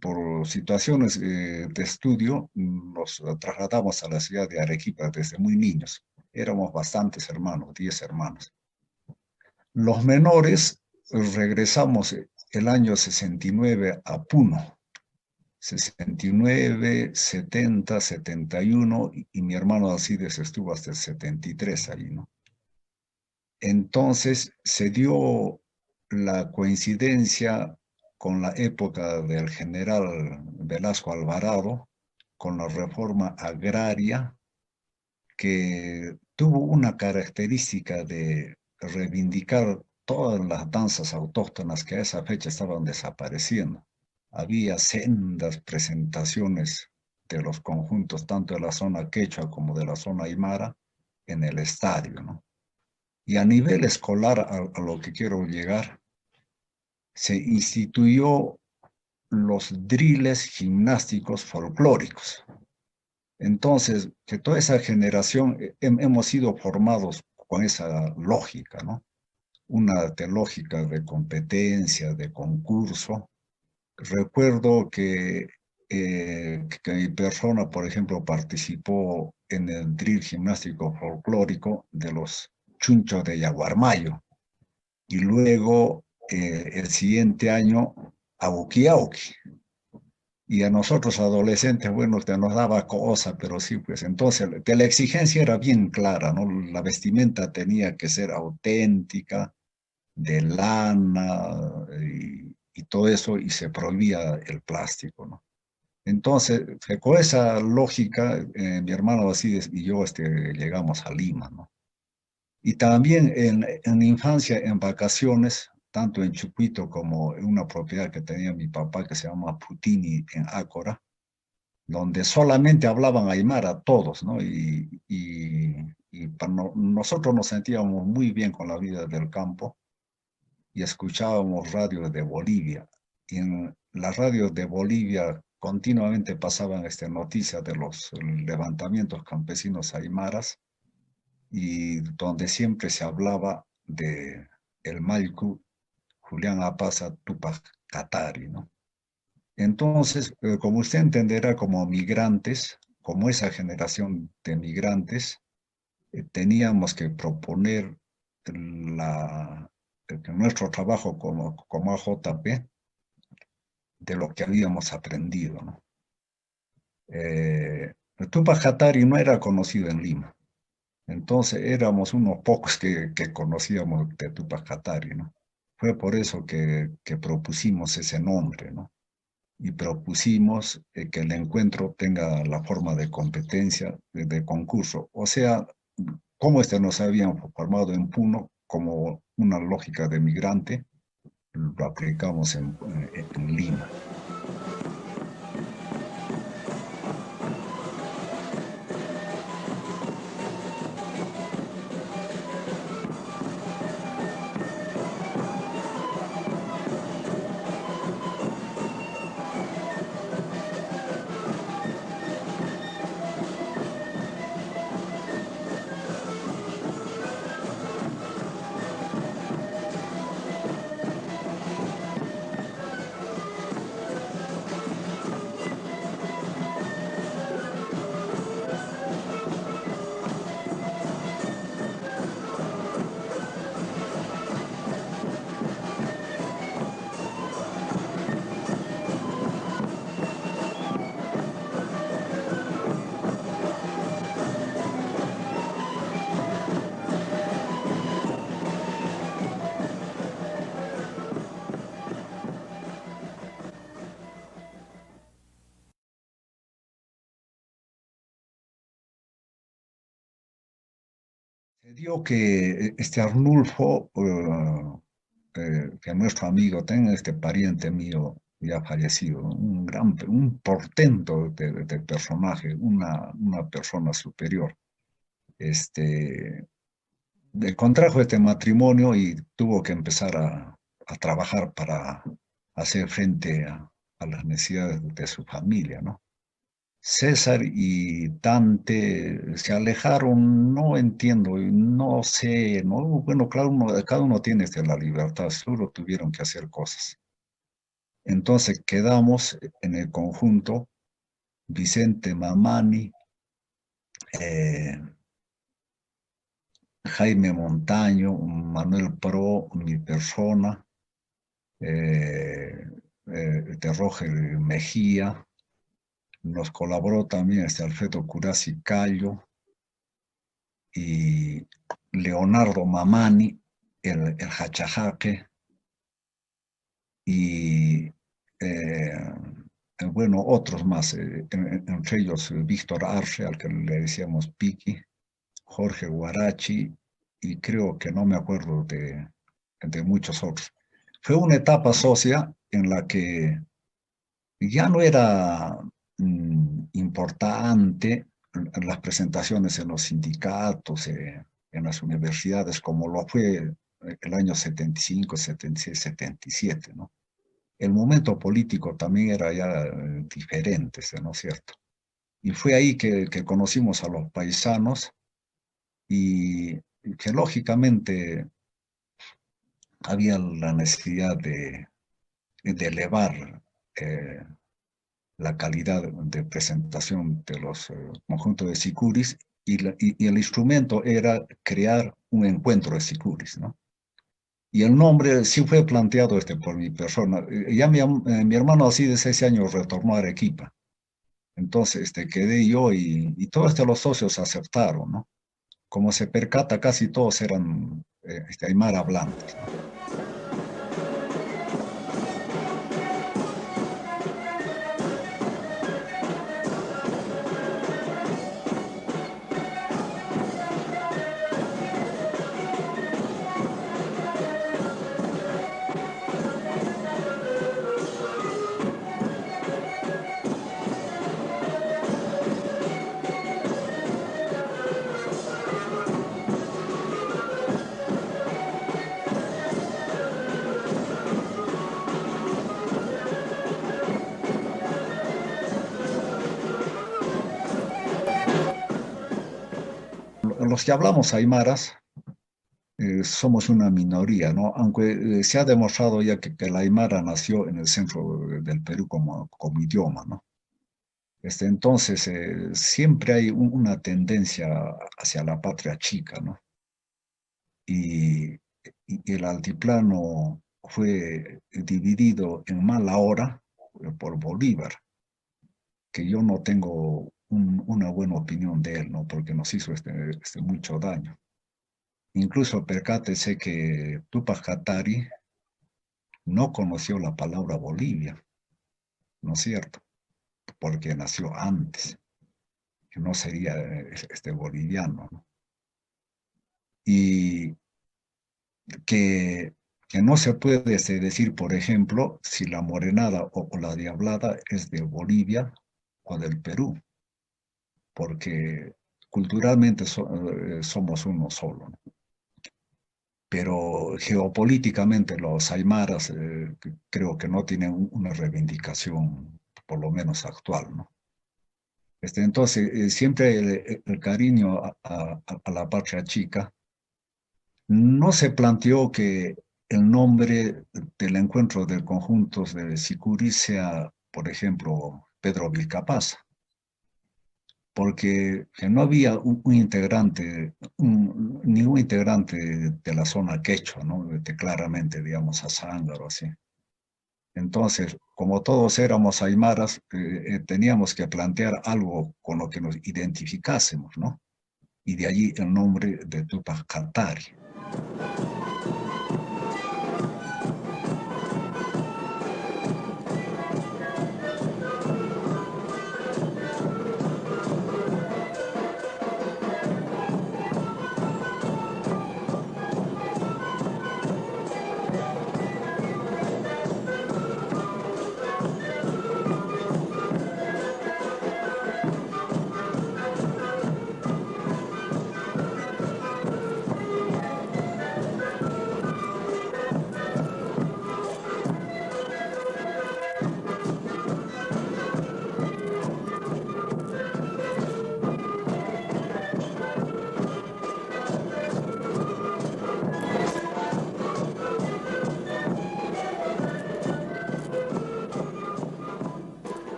por situaciones de estudio, nos trasladamos a la ciudad de Arequipa desde muy niños. Éramos bastantes hermanos, 10 hermanos. Los menores regresamos el año 69 a Puno. 69, 70, 71, y mi hermano Alcides estuvo hasta el 73 ahí, ¿no? Entonces se dio la coincidencia con la época del general Velasco Alvarado, con la reforma agraria, que tuvo una característica de reivindicar todas las danzas autóctonas que a esa fecha estaban desapareciendo. Había sendas presentaciones de los conjuntos, tanto de la zona quechua como de la zona aymara, en el estadio, ¿no? Y a nivel escolar, a lo que quiero llegar, se instituyó los driles gimnásticos folclóricos. Entonces, que toda esa generación hemos sido formados con esa lógica, ¿no? Una lógica de competencia, de concurso. Recuerdo que mi persona, por ejemplo, participó en el drill gimnástico folclórico de los chunchos de Yaguarmayo, y luego el siguiente año Auki Auki. Y a nosotros adolescentes, bueno, te nos daba cosa, pero sí, pues entonces la exigencia era bien clara, ¿no? La vestimenta tenía que ser auténtica, de lana y todo eso, y se prohibía el plástico, ¿no? Entonces, con esa lógica, mi hermano Basides y yo llegamos a Lima, ¿no? Y también en infancia, en vacaciones, tanto en Chucuito como en una propiedad que tenía mi papá que se llama Putini en Ácora, donde solamente hablaban aymara todos, ¿no? Y para nosotros nos sentíamos muy bien con la vida del campo y escuchábamos radios de Bolivia. Y en las radios de Bolivia continuamente pasaban noticias de los levantamientos campesinos aymaras, y donde siempre se hablaba de el Maycu, Julián Apaza, Tupac Katari, ¿no? Entonces, como usted entenderá, como migrantes, como esa generación de migrantes, teníamos que proponer nuestro trabajo como AJP de lo que habíamos aprendido, ¿no? Tupac Katari no era conocido en Lima. Entonces éramos unos pocos que conocíamos de Tupac Katari, ¿no? Fue por eso que propusimos ese nombre, ¿no? Y propusimos que el encuentro tenga la forma de competencia, de concurso. O sea, como nos habían formado en Puno como una lógica de migrante, lo aplicamos en Lima. Se dio que Arnulfo, que nuestro amigo, tenga pariente mío ya fallecido, ¿no? Un portento de personaje, una persona superior. Este, contrajo matrimonio y tuvo que empezar a trabajar para hacer frente a las necesidades de su familia, ¿no? César y Dante se alejaron, no entiendo, no sé, no, bueno, claro, cada uno tiene la libertad, solo tuvieron que hacer cosas. Entonces quedamos en el conjunto Vicente Mamani, eh, Jaime Montaño, Manuel Pro, mi persona, eh, de Roger Mejía, nos colaboró también Alfredo Curasi Callo y Leonardo Mamani, el Hachajaque, y bueno, otros más, entre ellos Víctor Arce, al que le decíamos Piqui, Jorge Guarachi, y creo que no me acuerdo de muchos otros. Fue una etapa socia en la que ya no era importante las presentaciones en los sindicatos, en las universidades, como lo fue el año 75, 76, 77, ¿no? El momento político también era ya diferente, ¿no es cierto? Y fue ahí que conocimos a los paisanos y que lógicamente había la necesidad de elevar eh, la calidad de presentación de los conjuntos de sicuris y el instrumento era crear un encuentro de sicuris, ¿no? Y el nombre sí fue planteado por mi persona. Ya mi hermano así de 6 años retornó a Arequipa. Entonces quedé yo y todos los socios aceptaron, ¿no? Como se percata, casi todos eran aymara hablantes, ¿no? Los que hablamos aymaras somos una minoría, ¿no? Aunque se ha demostrado ya que el aymara nació en el centro del Perú como idioma, ¿no? Entonces, siempre hay una tendencia hacia la patria chica, ¿no? Y, y el altiplano fue dividido en mala hora por Bolívar, que yo no tengo una buena opinión de él, ¿no? Porque nos hizo mucho daño. Incluso percátese que Tupac Katari no conoció la palabra Bolivia, ¿no es cierto? Porque nació antes, que no sería boliviano, ¿no? Y que no se puede decir, por ejemplo, si la morenada o la diablada es de Bolivia o del Perú, porque culturalmente somos uno solo, ¿no? Pero geopolíticamente los aymaras creo que no tienen una reivindicación, por lo menos actual, ¿no? Entonces, siempre el cariño a la patria chica no se planteó que el nombre del encuentro de conjuntos de Sicuri sea, por ejemplo, Pedro Vilcapaz, porque no había un integrante, ningún integrante de la zona quechua, ¿no? Claramente, digamos, a Zángaro, así. Entonces, como todos éramos aymaras, teníamos que plantear algo con lo que nos identificásemos, ¿no? Y de allí el nombre de Tupac Katari.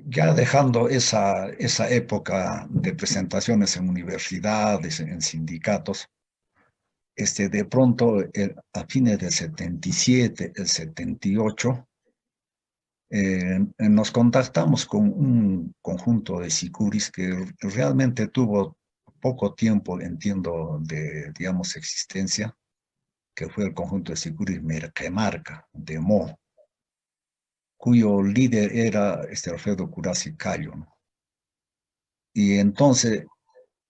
Ya dejando esa época de presentaciones en universidades, en sindicatos, de pronto, a fines del 77, el 78, nos contactamos con un conjunto de sicuris que realmente tuvo poco tiempo, entiendo, de, digamos, existencia, que fue el conjunto de sicuris Merquemarca, de Mo, cuyo líder era Alfredo Curaci Cayo, ¿no? Y entonces,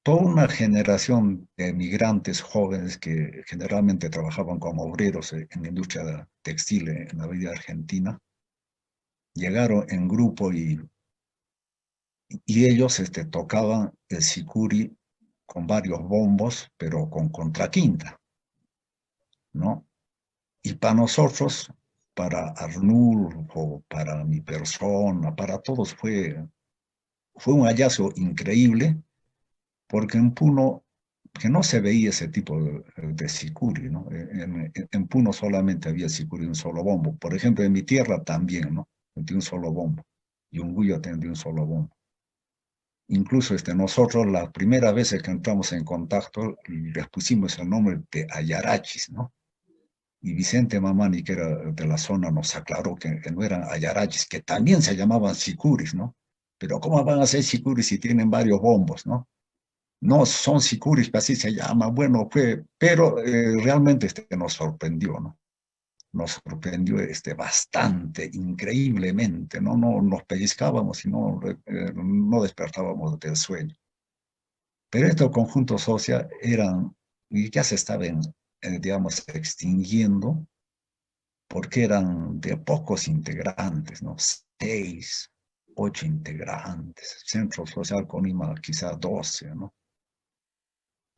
toda una generación de migrantes jóvenes que generalmente trabajaban como obreros en la industria textil en la vida argentina, llegaron en grupo y ellos tocaban el sicuri con varios bombos, pero con contraquinta, ¿no? Y para nosotros, para Arnulfo, para mi persona, para todos fue un hallazgo increíble, porque en Puno, que no se veía ese tipo de sicuri, ¿no? En Puno solamente había sicuri de un solo bombo. Por ejemplo, en mi tierra también, ¿no? De un solo bombo. Y un Unguyo también de un solo bombo. Incluso nosotros, la primera vez que entramos en contacto, les pusimos el nombre de Ayarachis, ¿no? Y Vicente Mamani, que era de la zona, nos aclaró que no eran Ayarachis, que también se llamaban sicuris, ¿no? Pero ¿cómo van a ser sicuris si tienen varios bombos, ¿no? No, son sicuris, así se llama. Bueno, pero realmente nos sorprendió, ¿no? Nos sorprendió bastante, increíblemente, ¿no? No nos pellizcábamos y no despertábamos del sueño. Pero estos conjuntos sociales eran, y ya se estaban, digamos, extinguiendo porque eran de pocos integrantes, ¿no? 6, 8 integrantes. Centro Social Colima quizá 12, ¿no?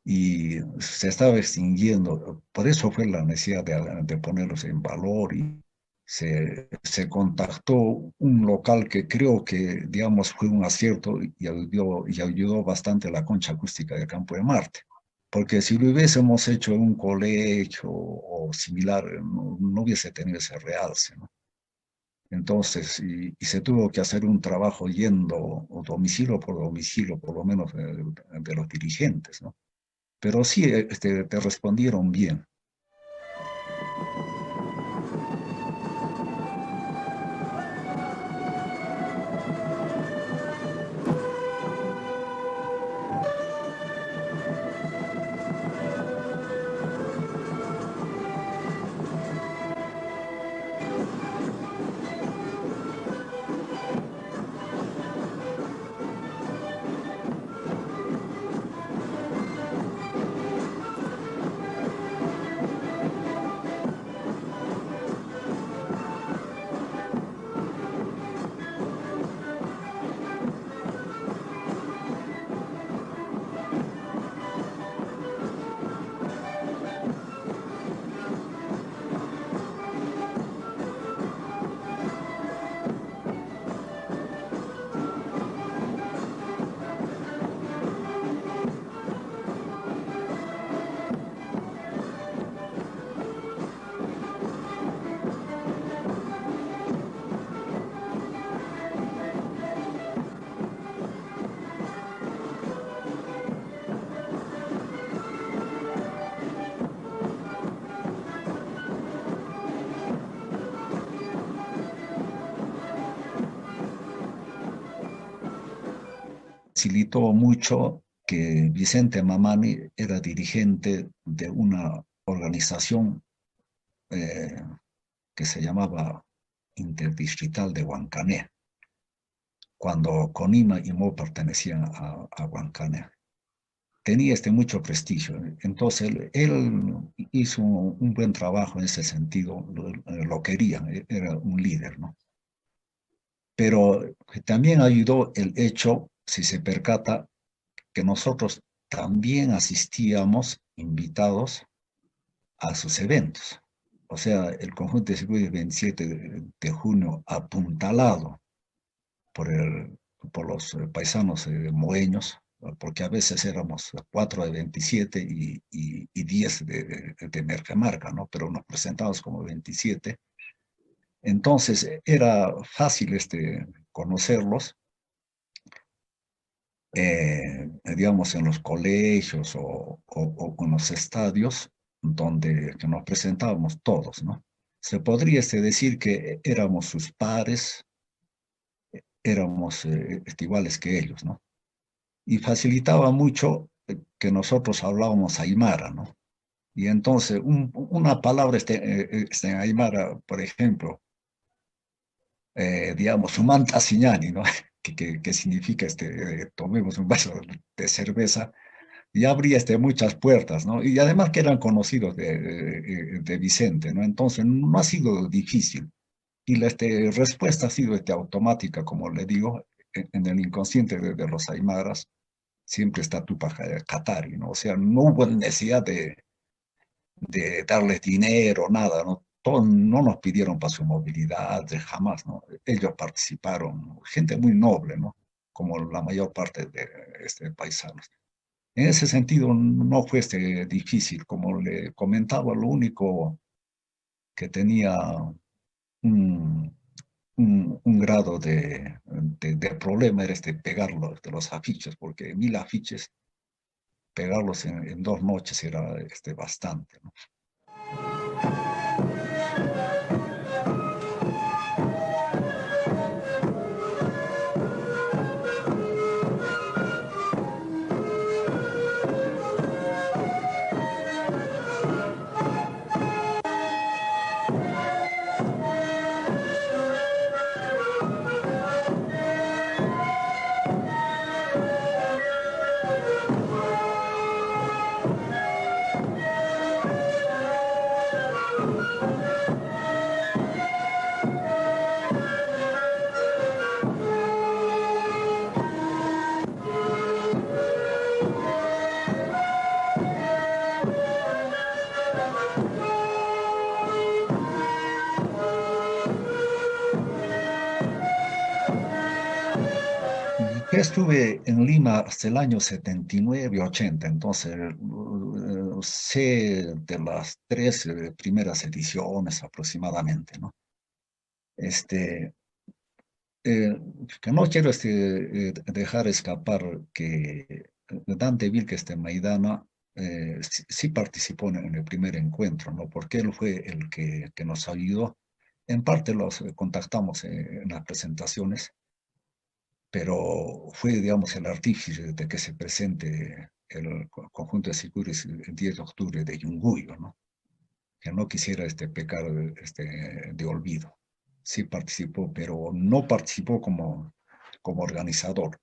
Y se estaba extinguiendo. Por eso fue la necesidad de ponerlos en valor y se contactó un local que creo que, digamos, fue un acierto y ayudó bastante a la concha acústica del Campo de Marte. Porque si lo hubiésemos hecho en un colegio o similar, no hubiese tenido ese realce, ¿no? Entonces, y se tuvo que hacer un trabajo yendo domicilio, por lo menos de los dirigentes, ¿no? Pero sí, te respondieron bien. Facilitó mucho que Vicente Mamani era dirigente de una organización eh, que se llamaba Interdistrital de Huancané, cuando Conima y Mo pertenecían a Huancané. Tenía mucho prestigio. Entonces, él hizo un buen trabajo en ese sentido, lo quería, era un líder, ¿no? Pero también ayudó el hecho, si se percata, que nosotros también asistíamos invitados a sus eventos. O sea, el conjunto de seguridad del 27 de junio apuntalado por, por los paisanos moeños, porque a veces éramos 4 de 27 y 10 de Mercamarca, ¿no? Pero nos presentamos como 27. Entonces era fácil conocerlos, digamos, en los colegios o en los estadios donde que nos presentábamos todos, ¿no? Se podría decir que éramos sus pares, éramos iguales que ellos, ¿no? Y facilitaba mucho que nosotros hablábamos aymara, ¿no? Y entonces una palabra en aymara, por ejemplo, digamos, sumanta siñani, ¿no? Que significa, tomemos un vaso de cerveza, y abría muchas puertas, ¿no? Y además que eran conocidos de Vicente, ¿no? Entonces no ha sido difícil. Y la respuesta ha sido automática, como le digo, en el inconsciente de los aymaras, siempre está Tupac Katari, ¿no? O sea, no hubo necesidad de darles dinero, nada, ¿no? Todos no nos pidieron para su movilidad, jamás, ¿no? Ellos participaron, gente muy noble, ¿no? Como la mayor parte de paisanos. En ese sentido, no fue difícil. Como le comentaba, lo único que tenía un, un grado de problema era pegarlos de los afiches, porque 1000 afiches, pegarlos en 2 noches era bastante, ¿no? Yo estuve en Lima hasta el año 79-80, entonces sé de las 3 primeras ediciones aproximadamente, ¿no? Este, eh, que no quiero dejar escapar que Dante Vilques Maidana sí participó en el primer encuentro, ¿no? Porque él fue el que nos ayudó. En parte los contactamos en las presentaciones, pero fue, digamos, el artífice de que se presente el conjunto de Sicures el 10 de octubre de Yunguyo, ¿no? Que no quisiera pecar de olvido. Sí participó, pero no participó como organizador.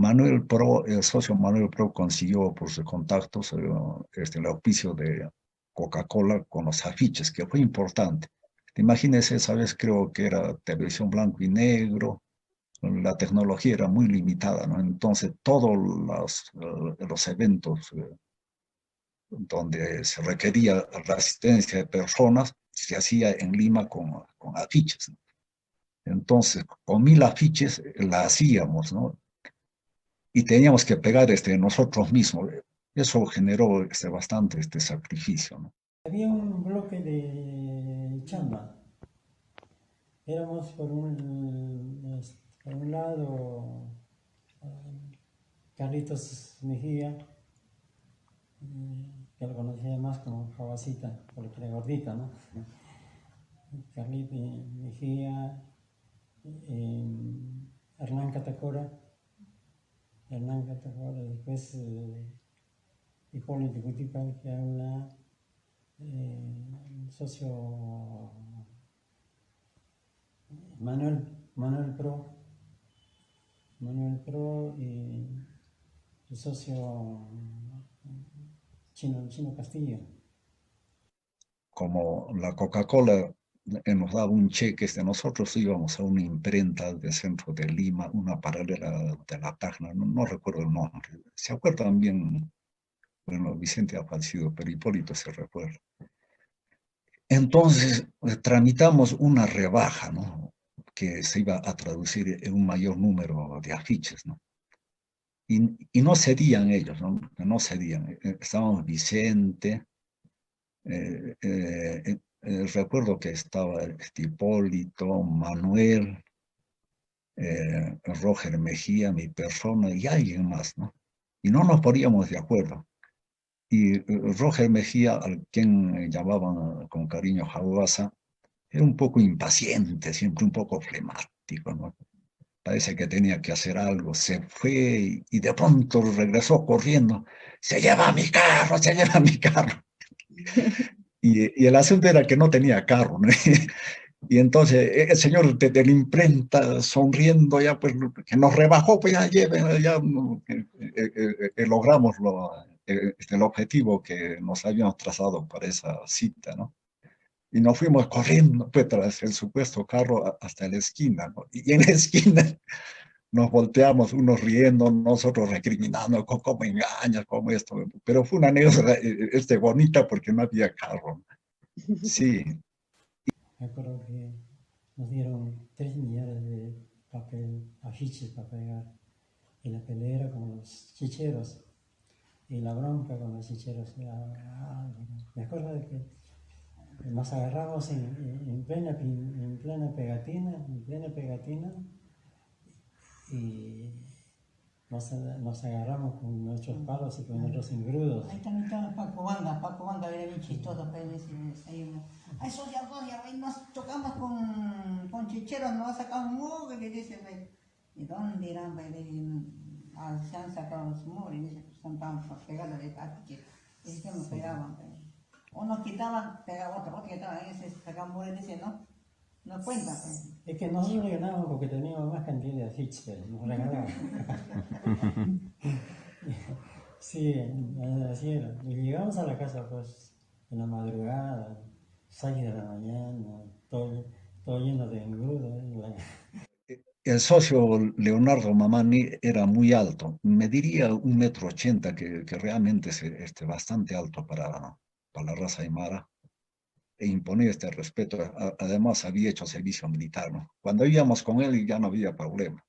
Manuel Pro, el socio Manuel Pro consiguió por sus contactos el auspicio de Coca-Cola con los afiches, que fue importante. Imagínense, esa vez creo que era televisión blanco y negro, la tecnología era muy limitada, ¿no? Entonces todos los eventos donde se requería la asistencia de personas se hacía en Lima con afiches, ¿no? Entonces, con 1000 afiches la hacíamos, ¿no? Y teníamos que pegar nosotros mismos. Eso generó bastante sacrificio, ¿no? Había un bloque de chamba. Éramos por un lado Carlitos Mejía, que lo conocía más como Jabacita, porque era gordita, ¿no? Carlitos Mejía, Hernán Catacora, después Hipólito Cutipa, que era socio Manuel, Manuel Pro, Manuel Pro y el socio Chino Castillo. Como la Coca-Cola nos daba un cheque, nosotros íbamos a una imprenta de centro de Lima, una paralela de la Tacna, no recuerdo el nombre. ¿Se acuerdan bien? Bueno, Vicente ha fallecido, pero Hipólito se recuerda. Entonces, tramitamos una rebaja, ¿no? Que se iba a traducir en un mayor número de afiches, ¿no? Y no cedían ellos, ¿no? No cedían. Estábamos Vicente, recuerdo que estaba Hipólito, Manuel, Roger Mejía, mi persona y alguien más, ¿no? Y no nos poníamos de acuerdo. Y Roger Mejía, al quien llamaban con cariño Jauasa, era un poco impaciente, siempre un poco flemático, ¿no? Parece que tenía que hacer algo, se fue y de pronto regresó corriendo. Se lleva mi carro, se lleva mi carro. Y el asunto era que no tenía carro, ¿no? Y entonces el señor de la imprenta sonriendo ya, pues que nos rebajó, pues ya lleven, ya logramos el objetivo que nos habíamos trazado para esa cita, ¿no? Y nos fuimos corriendo pues, tras el supuesto carro hasta la esquina, ¿no? Y en la esquina nos volteamos, unos riendo, nosotros recriminando, ¿cómo engañas? ¿Cómo esto? Pero fue una anécdota bonita porque no había carro. Sí, Me acuerdo que nos dieron 3 millones de papel, afiches para pegar. Y la pelea era con los chicheros. Y la bronca con los chicheros. Me acuerdo de que nos agarramos en plena pegatina, y nos agarramos con nuestros palos y con nuestros engrudos. Ahí también estaba Paco Banga era bien chistoso, pero ahí, a esos ya dos, ya ahí nos tocamos con chicheros, nos ha sacado un mugre, que dice, ¿y dónde eran? Se han sacado los mugres, y dice, pues estaban para pegarle de tapiche, y dice que me pegaban, pues. Unos quitaban, pegaba otro quitaban, ahí se sacaban mugres, dice, no cuenta, pues. Es que nosotros ganábamos porque teníamos más cantidad de afiches, nos regalaban. Sí, así era. Y llegamos a la casa pues en la madrugada, 6 de la mañana, todo lleno de engrudo. el socio Leonardo Mamani era muy alto, mediría 1,80 m, que realmente es bastante alto para la raza aymara, e imponía este respeto. Además, había hecho servicio militar, ¿no? Cuando íbamos con él ya no había problema.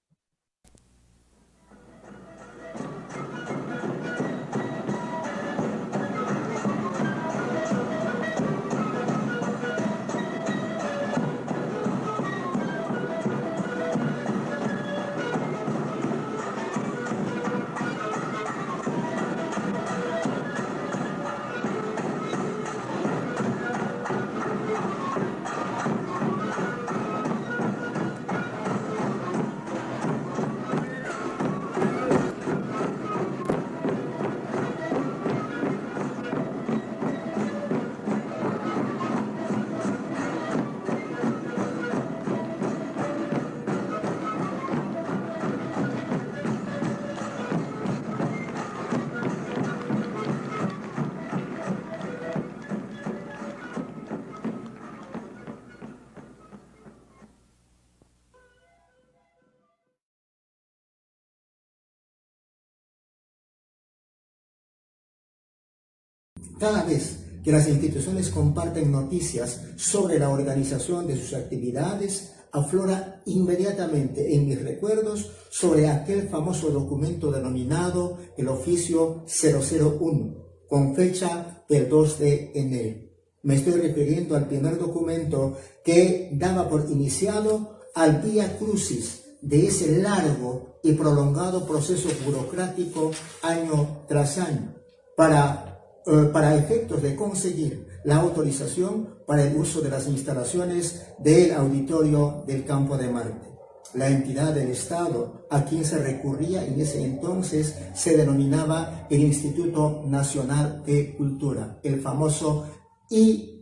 Cada vez que las instituciones comparten noticias sobre la organización de sus actividades, aflora inmediatamente en mis recuerdos sobre aquel famoso documento denominado el Oficio 001, con fecha del 2 de enero. Me estoy refiriendo al primer documento que daba por iniciado al Vía Crucis de ese largo y prolongado proceso burocrático año tras año para efectos de conseguir la autorización para el uso de las instalaciones del Auditorio del Campo de Marte. La entidad del Estado a quien se recurría en ese entonces se denominaba el Instituto Nacional de Cultura, el famoso INC.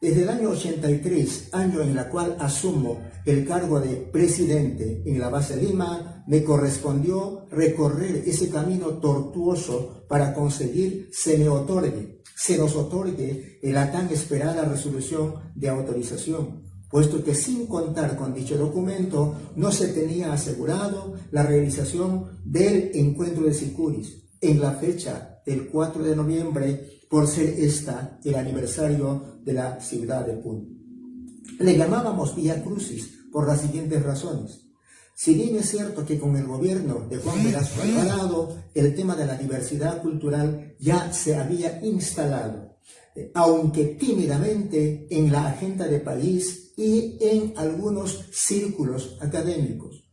Desde el año 83, año en el cual asumo el cargo de presidente en la base Lima, me correspondió recorrer ese camino tortuoso para conseguir se nos otorgue la tan esperada resolución de autorización, puesto que sin contar con dicho documento no se tenía asegurado la realización del encuentro de Sicuris en la fecha del 4 de noviembre, por ser esta el aniversario de la ciudad de Puno. Le llamábamos Vía Crucis por las siguientes razones. Si bien es cierto que con el gobierno de Juan Velasco Alvarado el tema de la diversidad cultural ya se había instalado, aunque tímidamente en la agenda de país y en algunos círculos académicos,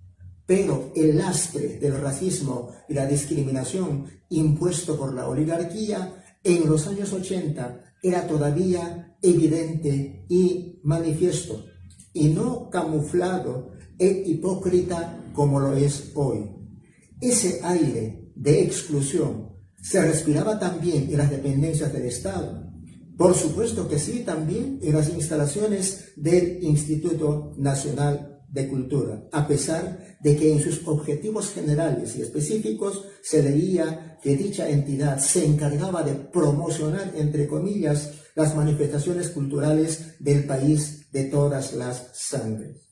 pero el lastre del racismo y la discriminación impuesto por la oligarquía en los años 80 era todavía evidente y manifiesto, y no camuflado e hipócrita como lo es hoy. Ese aire de exclusión se respiraba también en las dependencias del Estado. Por supuesto que sí, también en las instalaciones del Instituto Nacional de Cultura, a pesar de que en sus objetivos generales y específicos se leía que dicha entidad se encargaba de promocionar, entre comillas, las manifestaciones culturales del país de todas las sangres.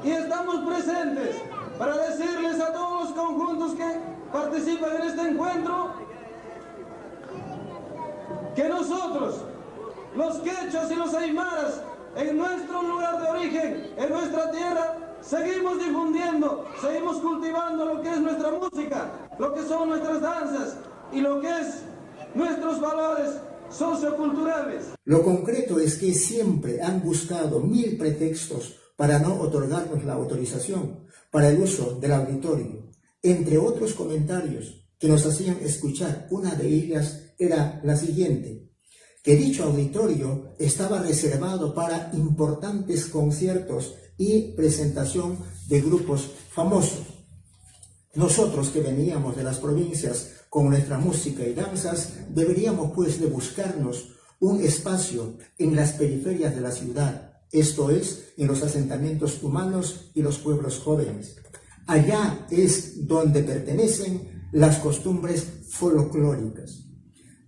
Y estamos presentes para decirles a todos los conjuntos que participan en este encuentro que nosotros, los quechos y los aymaras, en nuestro lugar de origen, en nuestra tierra, seguimos difundiendo, seguimos cultivando lo que es nuestra música, lo que son nuestras danzas y lo que es nuestros valores socioculturales. Lo concreto es que siempre han buscado 1000 pretextos para no otorgarnos la autorización para el uso del auditorio. Entre otros comentarios que nos hacían escuchar, una de ellas era la siguiente: que dicho auditorio estaba reservado para importantes conciertos y presentación de grupos famosos. Nosotros que veníamos de las provincias con nuestra música y danzas, deberíamos pues de buscarnos un espacio en las periferias de la ciudad, esto es, en los asentamientos humanos y los pueblos jóvenes. Allá es donde pertenecen las costumbres folclóricas.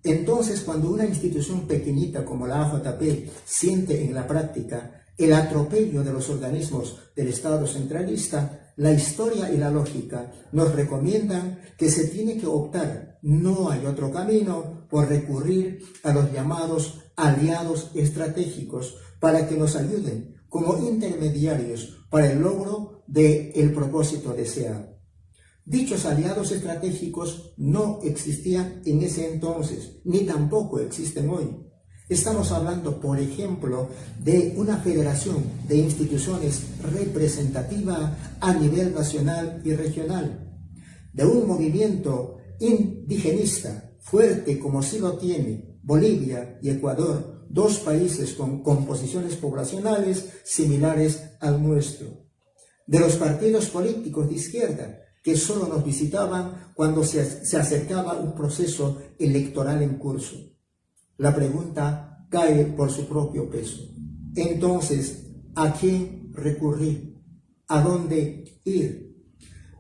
Entonces, cuando una institución pequeñita como la AJP siente en la práctica el atropello de los organismos del Estado centralista, la historia y la lógica nos recomiendan que se tiene que optar, no hay otro camino, por recurrir a los llamados aliados estratégicos para que nos ayuden como intermediarios para el logro del propósito deseado. Dichos aliados estratégicos no existían en ese entonces, ni tampoco existen hoy. Estamos hablando, por ejemplo, de una federación de instituciones representativa a nivel nacional y regional, de un movimiento indigenista fuerte como sí lo tiene Bolivia y Ecuador, dos países con composiciones poblacionales similares al nuestro, de los partidos políticos de izquierda, que solo nos visitaban cuando se acercaba un proceso electoral en curso. La pregunta cae por su propio peso. Entonces, ¿a quién recurrir? ¿A dónde ir?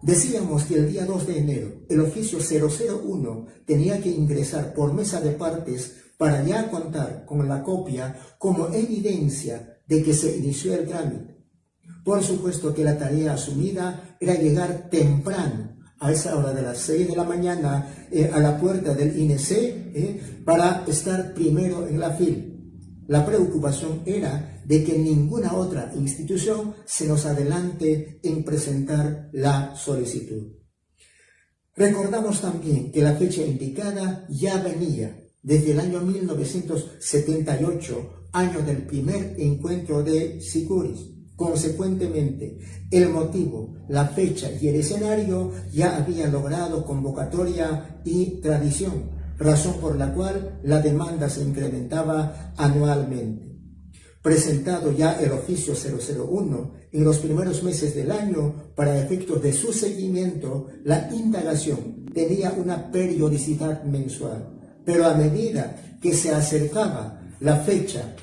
Decíamos que el día 2 de enero el oficio 001 tenía que ingresar por mesa de partes para ya contar con la copia como evidencia de que se inició el trámite. Por supuesto que la tarea asumida era llegar temprano, a esa hora de las 6 de la mañana, a la puerta del INC, para estar primero en la fila. La preocupación era de que ninguna otra institución se nos adelante en presentar la solicitud. Recordamos también que la fecha indicada ya venía desde el año 1978, año del primer encuentro de Sicuris. Consecuentemente, el motivo, la fecha y el escenario ya habían logrado convocatoria y tradición, razón por la cual la demanda se incrementaba anualmente. Presentado ya el oficio 001 en los primeros meses del año, para efectos de su seguimiento, la indagación tenía una periodicidad mensual, pero a medida que se acercaba la fecha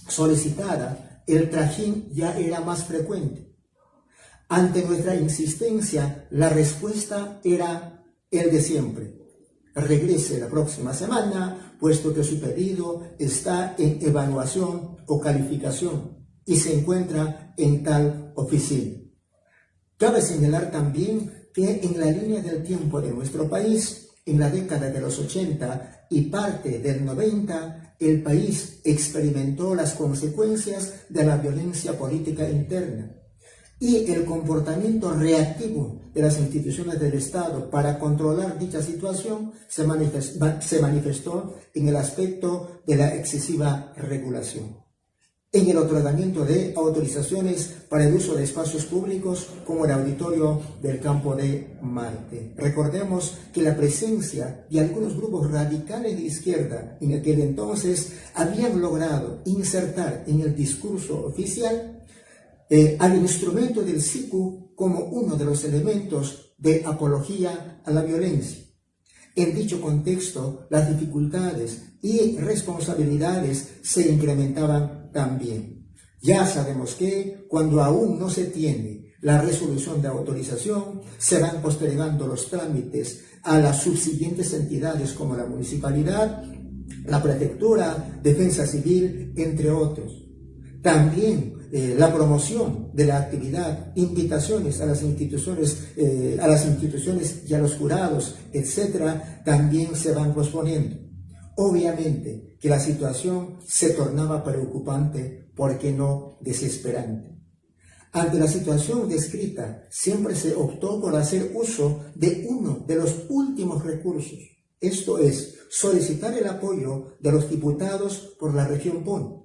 solicitada, el trajín ya era más frecuente. Ante nuestra insistencia, la respuesta era el de siempre: regrese la próxima semana, puesto que su pedido está en evaluación o calificación y se encuentra en tal oficina. Cabe señalar también que en la línea del tiempo de nuestro país, en la década de los 80 y parte del 90, el país experimentó las consecuencias de la violencia política interna y el comportamiento reactivo de las instituciones del Estado para controlar dicha situación se manifestó en el aspecto de la excesiva regulación, en el otorgamiento de autorizaciones para el uso de espacios públicos como el auditorio del Campo de Marte. Recordemos que la presencia de algunos grupos radicales de izquierda en aquel entonces habían logrado insertar en el discurso oficial al instrumento del SICU como uno de los elementos de apología a la violencia. En dicho contexto, las dificultades y responsabilidades se incrementaban también. Ya sabemos que cuando aún no se tiene la resolución de autorización, se van postergando los trámites a las subsiguientes entidades como la municipalidad, la prefectura, defensa civil, entre otros. También la promoción de la actividad, invitaciones a las instituciones y a los jurados, etcétera, también se van posponiendo. Obviamente que la situación se tornaba preocupante, ¿por qué no desesperante? Ante la situación descrita, siempre se optó por hacer uso de uno de los últimos recursos, esto es, solicitar el apoyo de los diputados por la región Puno.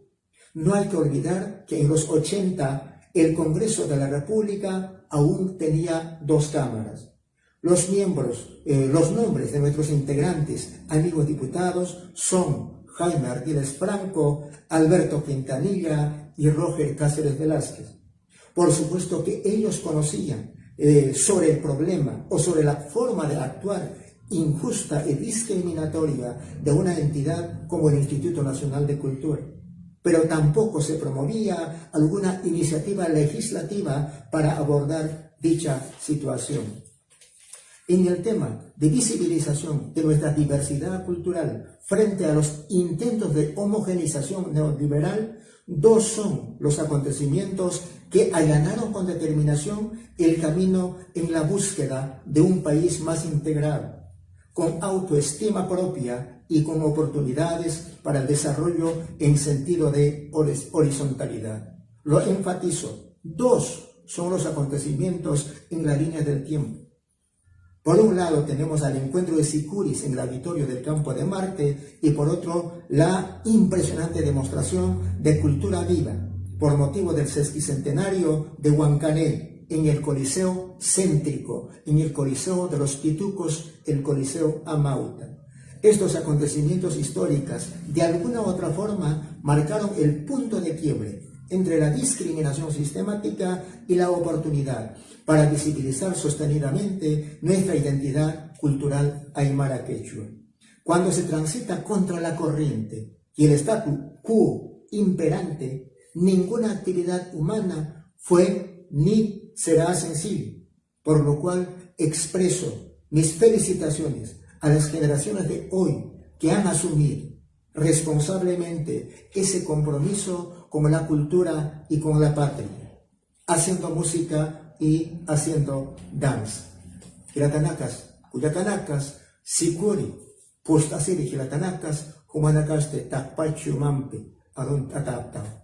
No hay que olvidar que en los 80 el Congreso de la República aún tenía 2 cámaras. Los nombres de nuestros integrantes, amigos diputados, son Jaime Ardiles Franco, Alberto Quintanilla y Roger Cáceres Velázquez. Por supuesto que ellos conocían sobre el problema o sobre la forma de actuar injusta y discriminatoria de una entidad como el Instituto Nacional de Cultura, pero tampoco se promovía alguna iniciativa legislativa para abordar dicha situación. En el tema de visibilización de nuestra diversidad cultural frente a los intentos de homogeneización neoliberal, dos son los acontecimientos que allanaron con determinación el camino en la búsqueda de un país más integrado, con autoestima propia y con oportunidades para el desarrollo en sentido de horizontalidad. Lo enfatizo, dos son los acontecimientos en la línea del tiempo. Por un lado tenemos al encuentro de Sicuris en el auditorio del Campo de Marte y por otro la impresionante demostración de cultura viva por motivo del sesquicentenario de Huancané en el Coliseo Céntrico, en el Coliseo de los Pitucos, el Coliseo Amauta. Estos acontecimientos históricos de alguna u otra forma marcaron el punto de quiebre entre la discriminación sistemática y la oportunidad para visibilizar sostenidamente nuestra identidad cultural aymara quechua. Cuando se transita contra la corriente y el statu quo imperante, ninguna actividad humana fue ni será sencilla, por lo cual expreso mis felicitaciones a las generaciones de hoy que han asumido responsablemente ese compromiso con la cultura y con la patria, haciendo música y haciendo danza. Giratanakas, Cuyatanakas, Sikuri, Postasiri Giratanakas, Humanakaste, Takpachu Mampi, Adun Tatapta.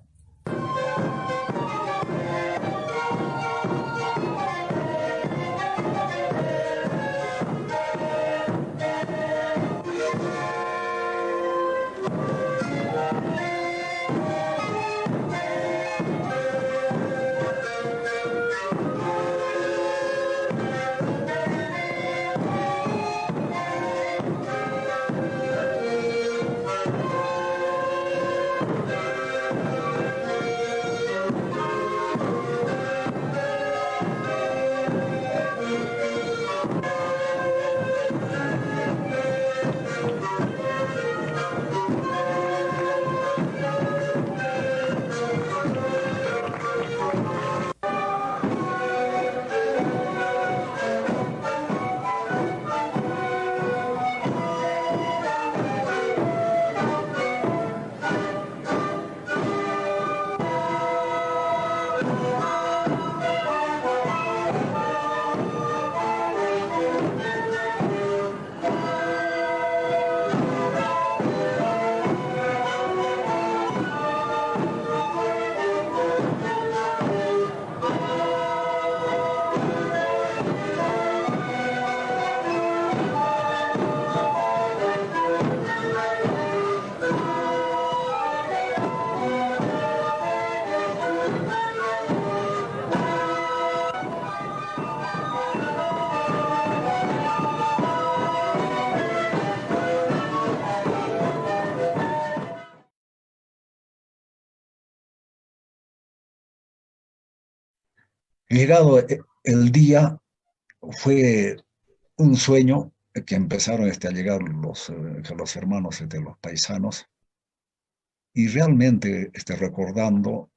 Llegado el día, fue un sueño que empezaron a llegar los hermanos de los paisanos y realmente recordando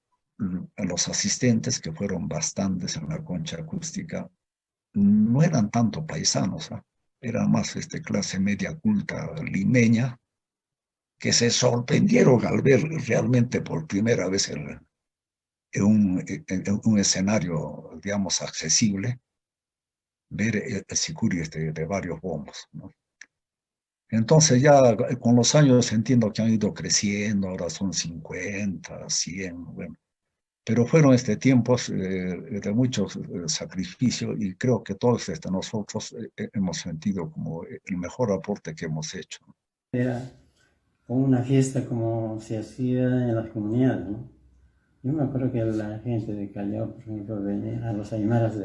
a los asistentes, que fueron bastantes en la concha acústica, no eran tanto paisanos, ¿eh? Era más clase media culta limeña, que se sorprendieron al ver realmente por primera vez en un escenario, digamos, accesible, ver el sicuri de varios bombos, ¿no? Entonces ya con los años entiendo que han ido creciendo, ahora son 50, 100, bueno, pero fueron tiempos de mucho sacrificio y creo que todos nosotros hemos sentido como el mejor aporte que hemos hecho. Era como una fiesta como se hacía en las comunidades, ¿no? Yo me acuerdo que la gente de Callao, por ejemplo, venía a los aymaras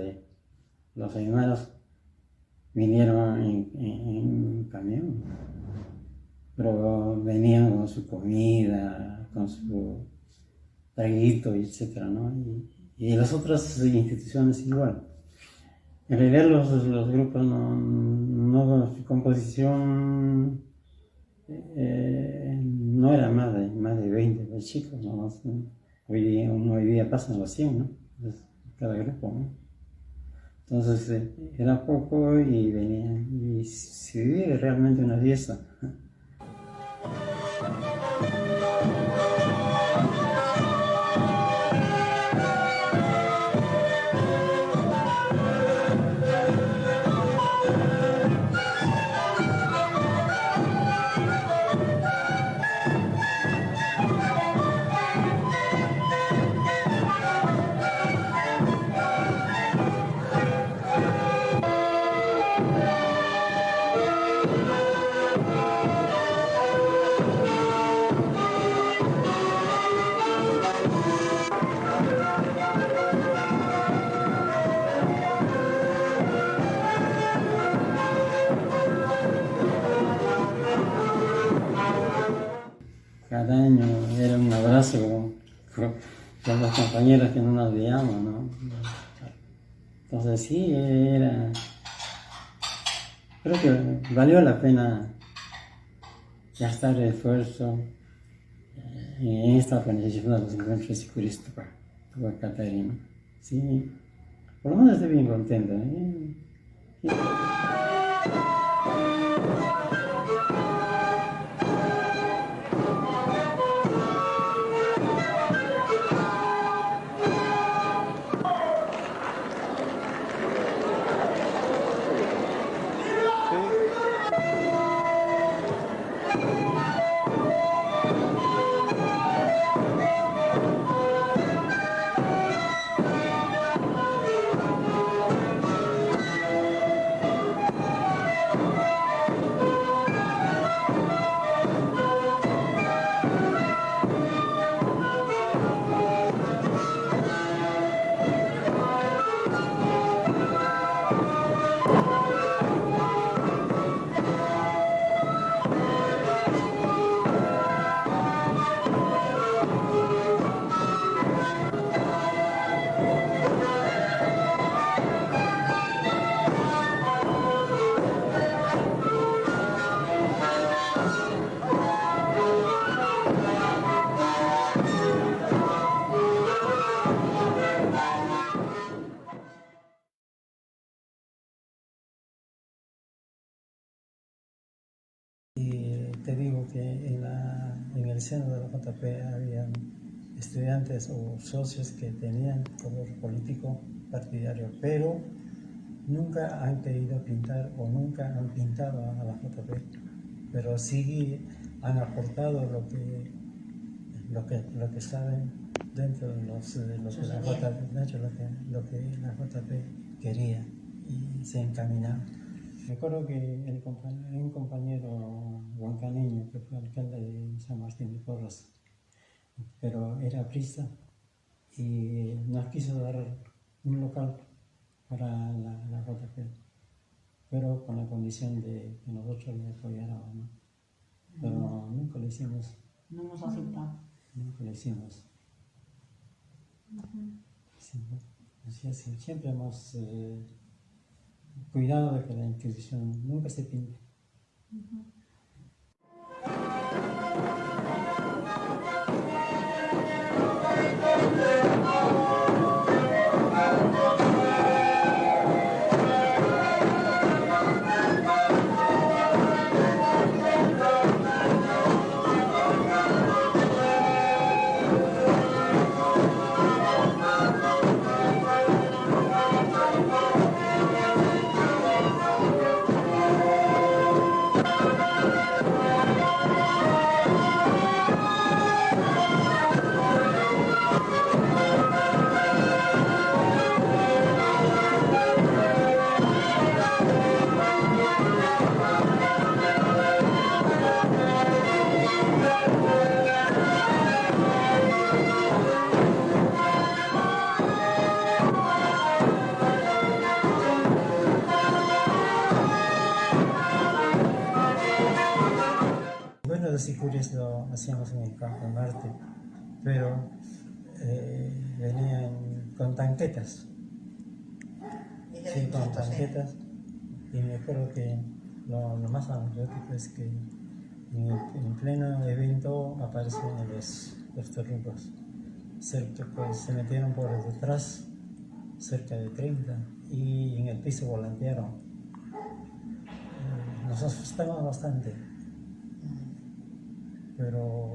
vinieron en camión, pero venían con su comida, con su traguito, etcétera, ¿no? Y las otras instituciones igual. En realidad los grupos no su composición no era más de 20 de chicos, ¿no? Hoy día pasan los 100, ¿no? Entonces, cada grupo, ¿no? Entonces era poco y venía, y se vivía realmente una fiesta. Cada año era un abrazo con los compañeros que no nos veíamos, ¿no? Entonces sí, creo que valió la pena gastar el esfuerzo en esta organización de los encuentros securistas para Catarina. Sí, por lo menos estoy bien contento, ¿eh? Sí. Y te digo que en el seno de la JP habían estudiantes o socios que tenían color político partidario, pero nunca han querido pintar o nunca han pintado a la JP, pero sí han aportado lo que saben dentro de lo que la JP, dentro de lo que la JP quería y se encaminaba. Recuerdo que un compañero huancaneño que fue alcalde de San Martín de Porras, pero era aprista y nos quiso dar un local para la JP, pero con la condición de que nosotros le apoyáramos, ¿no? Pero nunca lo hicimos. No nos aceptaba. Nunca lo hicimos. Sí, siempre hemos cuidado de que la Inquisición nunca se pinte. Bueno, los sicuris lo hacíamos en el Campo Marte, pero venían con tanquetas. Y Sí, con tarjetas. Y me acuerdo que lo más anecdótico es que en pleno evento aparecen los torricos. Pues, se metieron por detrás, cerca de 30, y en el piso volantearon. Nos asustamos bastante. Pero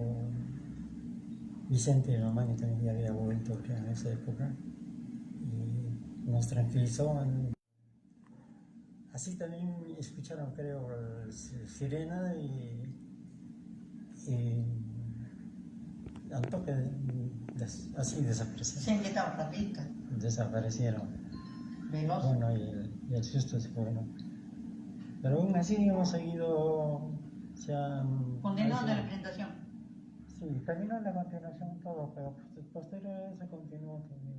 Vicente Romani también ya había vuelto en esa época y nos tranquilizó. Así también escucharon, creo, sirena y al toque así desaparecieron. Sí, que estaba rapidita. Desaparecieron. Veloz. Bueno, y el susto se fue, ¿no? Pero aún así hemos seguido. Condenado de la presentación. Sí, terminó la continuación todo, pero posterior a eso continuó también.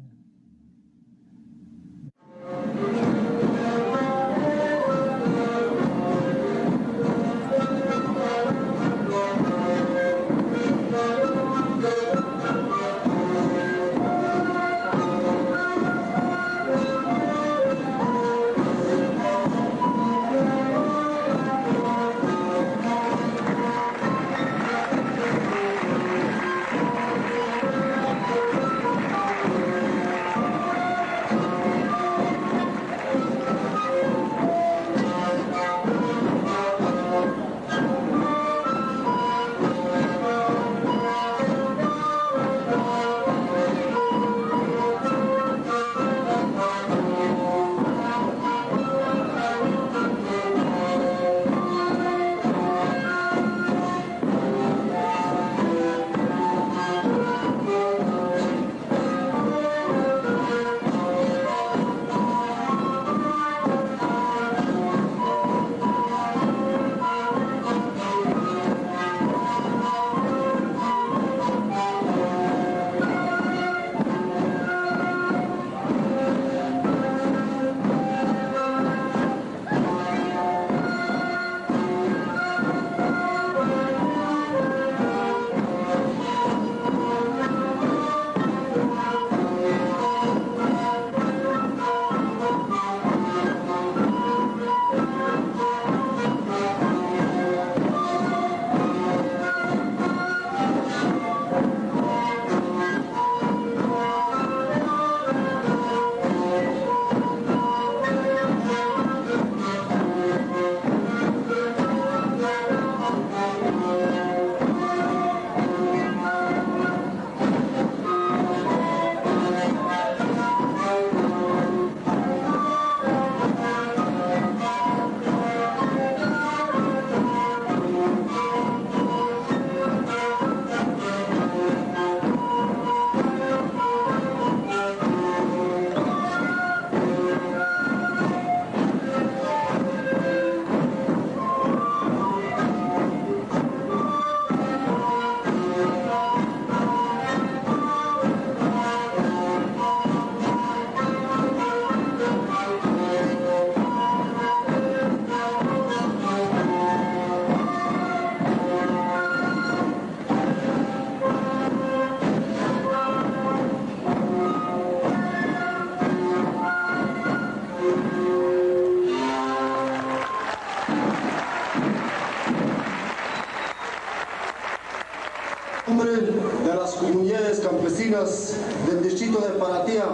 De las comunidades campesinas del distrito de Paratía,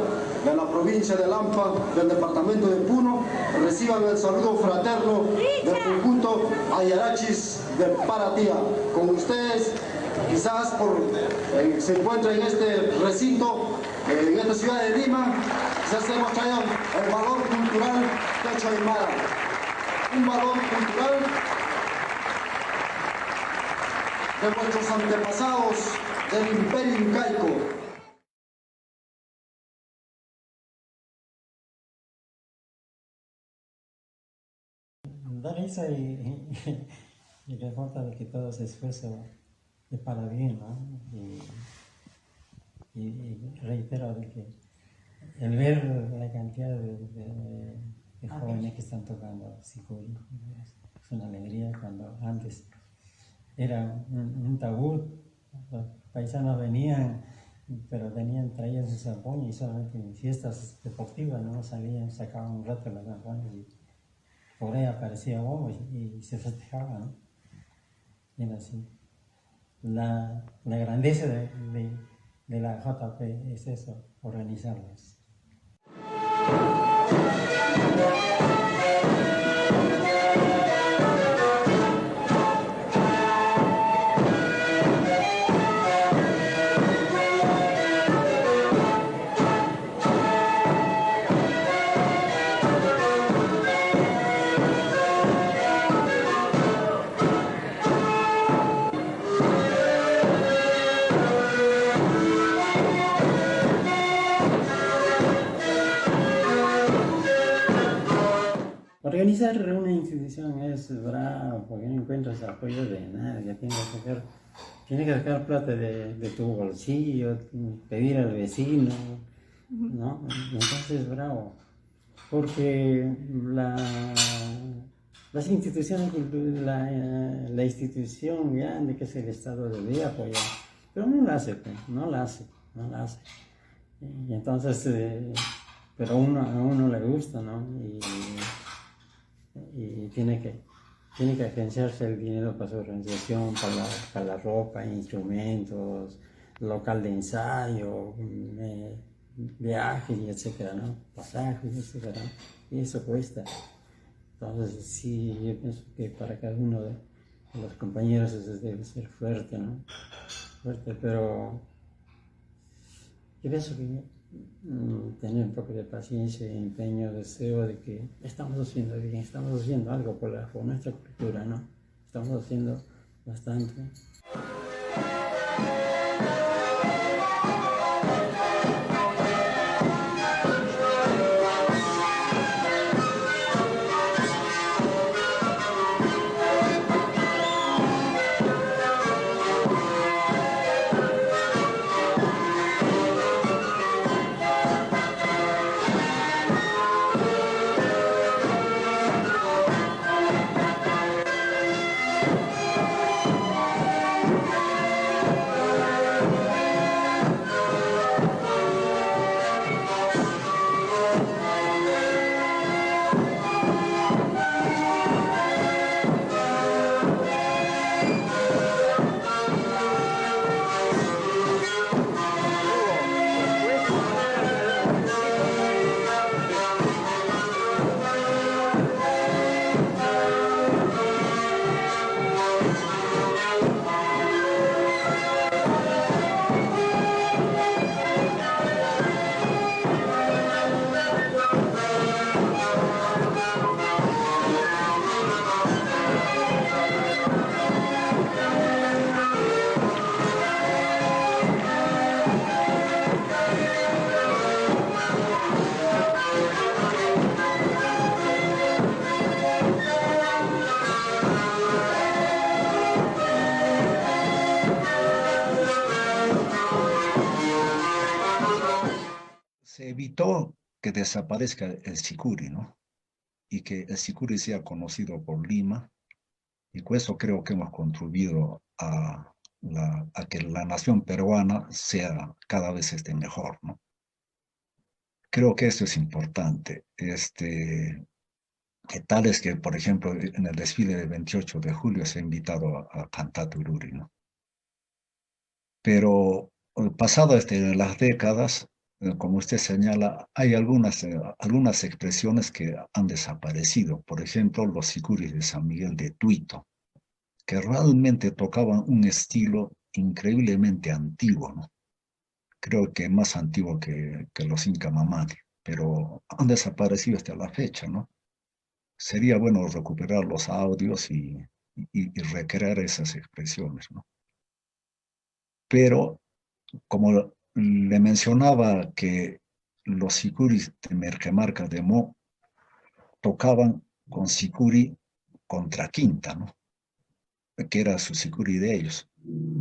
de la provincia de Lampa, del departamento de Puno, reciban el saludo fraterno del conjunto Ayarachis de Paratía. Con ustedes, quizás se encuentra en este recinto, en esta ciudad de Lima, quizás hemos traído el valor cultural Quechua Aymara, un valor cultural de nuestros antepasados del Imperio Incaico. Da risa y reporta de que todo se esfuerzo es para bien, ¿no? Y reitero de que el ver la cantidad de jóvenes que están tocando sicuri es una alegría, cuando antes era un tabú. Los paisanos venían pero traían sus zampoñas y solamente en fiestas deportivas, ¿no? Salían, sacaban un rato las zampoñas y por ahí aparecía bombo y se festejaba, ¿no? Y era así. La grandeza de la JP es eso, organizarlos. Organizar una institución es bravo porque no encuentras apoyo de nadie, tienes que sacar plata de tu bolsillo, pedir al vecino, ¿no? Entonces es bravo, porque las instituciones, la institución grande que es el Estado debería apoyar, pero no la hace, no la hace. Y entonces, pero a uno le gusta, ¿no? Y tiene que agenciarse el dinero para su organización, para la ropa, instrumentos, local de ensayo, viajes, etcétera, ¿no? Pasajes, etcétera, y eso cuesta. Entonces, sí, yo pienso que para cada uno de los compañeros eso debe ser fuerte, ¿no? Fuerte, pero yo pienso que tener un poco de paciencia, empeño, deseo de que estamos haciendo bien, estamos haciendo algo por nuestra cultura, ¿no? Estamos haciendo bastante. Se evitó que desaparezca el sicuri, ¿no? Y que el sicuri sea conocido por Lima, y con eso creo que hemos contribuido a que la nación peruana sea cada vez mejor, ¿no? Creo que esto es importante. Que tal es que, por ejemplo, en el desfile del 28 de julio se ha invitado a cantar Tururi, ¿no? Pero pasado las décadas, como usted señala, hay algunas expresiones que han desaparecido. Por ejemplo, los sicuris de San Miguel de Tuito, que realmente tocaban un estilo increíblemente antiguo, ¿no? Creo que más antiguo que los Inca Mamani, pero han desaparecido hasta la fecha, ¿no? Sería bueno recuperar los audios y recrear esas expresiones, ¿no? Pero, como le mencionaba, que los sicuris de Merquemarca de Mo tocaban con sicuri contra quinta, ¿no? Que era su sicuri de ellos.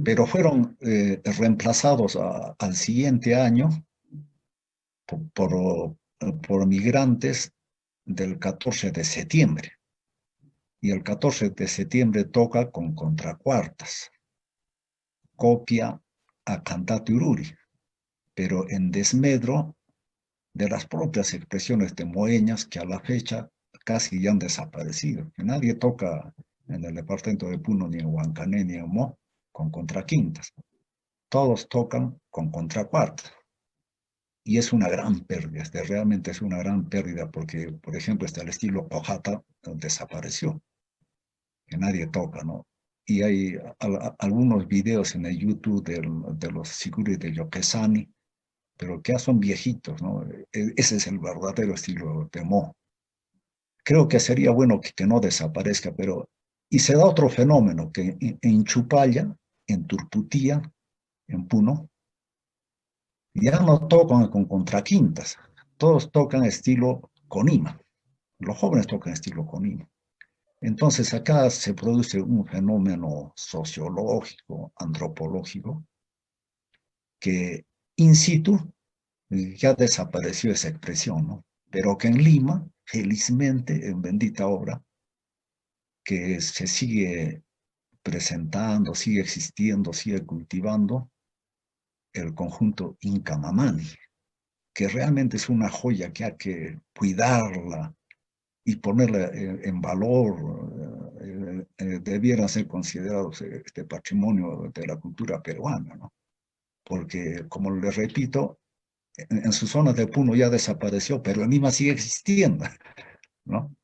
Pero fueron reemplazados al siguiente año por migrantes del 14 de septiembre. Y el 14 de septiembre toca con contracuartas, copia a Cantate Ururi. pero en desmedro de las propias expresiones temoeñas que a la fecha casi ya han desaparecido. Que nadie toca en el departamento de Puno, ni en Huancané, ni en Mo, con contraquintas. Todos tocan con contracuartas. Y es una gran pérdida, realmente es una gran pérdida porque, por ejemplo, el estilo Ojata desapareció, que nadie toca, ¿no? Y hay algunos videos en el YouTube de los siguris de Yoquesani, pero que ya son viejitos, ¿no? Ese es el verdadero estilo de Mo. Creo que sería bueno que no desaparezca, pero... Y se da otro fenómeno, que en Chupalla, en Turputía, en Puno, ya no tocan con contraquintas, todos tocan estilo conima, los jóvenes tocan estilo conima. Entonces acá se produce un fenómeno sociológico, antropológico, que in situ ya desapareció esa expresión, ¿no? Pero que en Lima, felizmente, en bendita obra, que se sigue presentando, sigue existiendo, sigue cultivando el conjunto Inca Mamani, que realmente es una joya que hay que cuidarla y ponerla en valor, debiera ser considerados este patrimonio de la cultura peruana, ¿no? Porque, como les repito, en su zona de Puno ya desapareció, pero en Lima sigue existiendo, ¿no?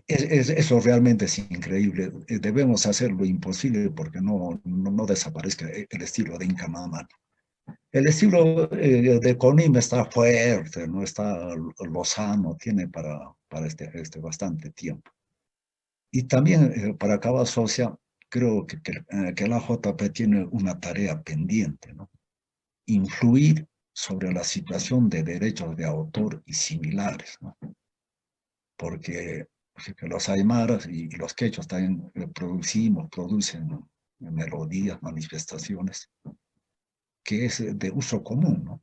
Eso realmente es increíble. Debemos hacer lo imposible porque no desaparezca el estilo de Inca Mamani. El estilo de Conima está fuerte, no está lozano, tiene para bastante tiempo. Y también para Cava Socia, creo que la JP tiene una tarea pendiente, ¿no? Influir sobre la situación de derechos de autor y similares, ¿no? Porque los aymaras y los quechos también producen melodías, manifestaciones, que es de uso común, ¿no?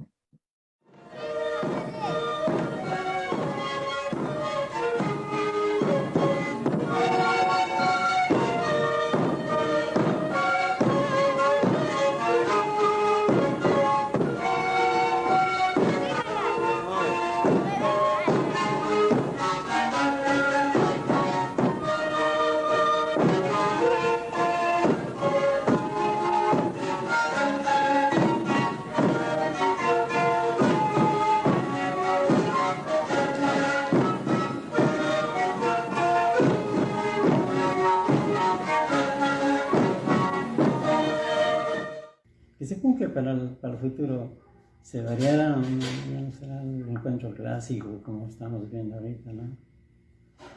Y según que para el futuro se variará, ya no será el encuentro clásico como estamos viendo ahorita, ¿no?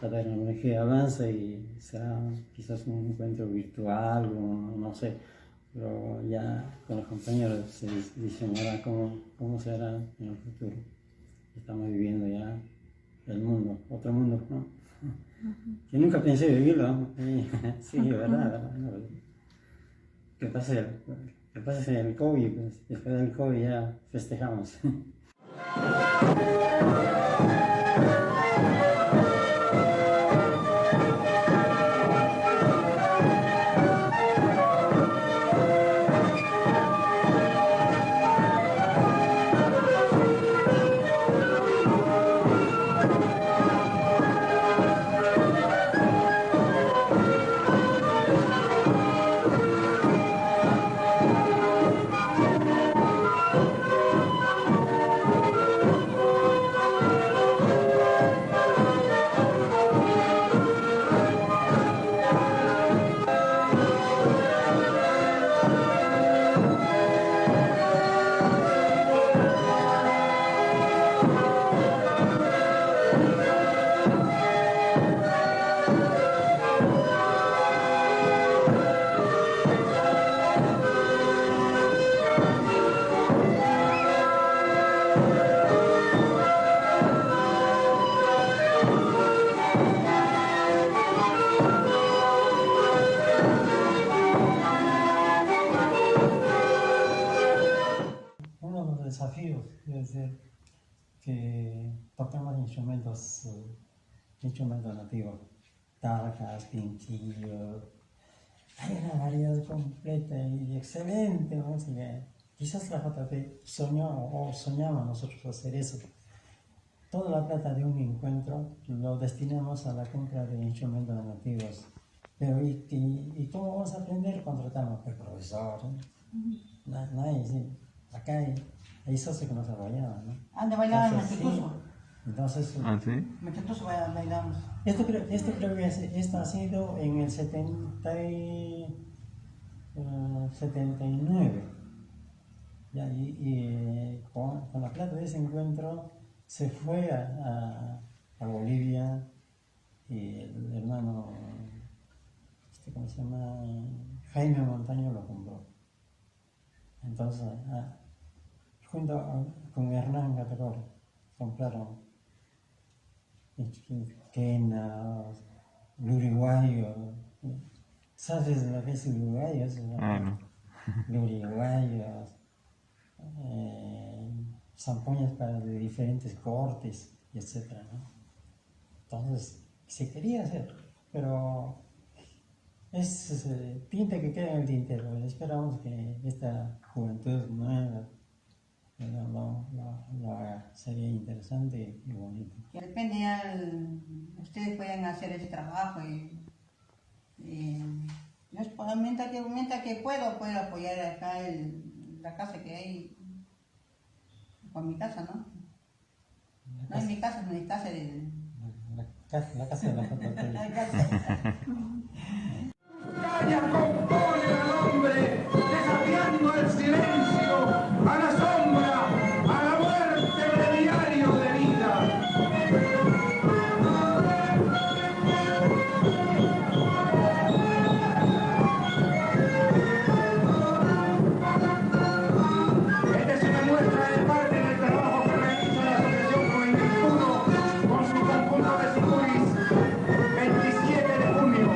La tecnología avanza y será quizás un encuentro virtual, o no sé, pero ya con los compañeros se diseñará cómo será en el futuro. Estamos viviendo ya el mundo, otro mundo, ¿no? Yo nunca pensé vivirlo, ¿no? Sí, verdad. ¿Qué pasa el COVID? Pues, después del COVID ya festejamos. Uno de los desafíos debe ser que tocamos instrumentos nativos, tarjas, pinchillos. Hay una variedad completa y excelente música Quizás la JP soñó o soñamos nosotros hacer eso. Toda la plata de un encuentro lo destinamos a la compra de instrumentos nativos. Pero ¿y cómo vamos a aprender? Contratamos al profesor. Nadie, sí. Acá hay socios que nos apoyaban, ¿no? Anda, bailaban en Entonces, Mechetuzo. sí. Entonces, ¿sí? Mechetuzo bailamos. esto creo que esto ha sido en el 79. Ya, con la plata de ese encuentro se fue a Bolivia y el hermano, ¿cómo se llama? Jaime Montaño lo compró. Entonces, con Hernán Catacora, compraron quena, el uruguayo. ¿Sabes lo que es el uruguayo? No. El uruguayo. Zampoñas para de diferentes cortes, etc. ¿no? Entonces, se quería hacer, pero es tinta que queda en el tintero. Esperamos que esta juventud nueva lo haga. Sería interesante y bonito. Que depende ya, ustedes pueden hacer ese trabajo y yo mientras que puedo apoyar acá la casa que hay. Con mi casa, ¿no? No es mi casa, es mi casa de... La casa de la JP. La casa. Caña compone al hombre, desafiando el silencio, a la sombra, a la muerte breviario de vida. Esta es una muestra de parte del trabajo que realiza la Asociación Juvenil Puro con su conjunto de Sicuris, 27 de junio.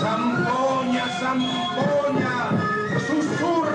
Zampoña, zampoña, susurra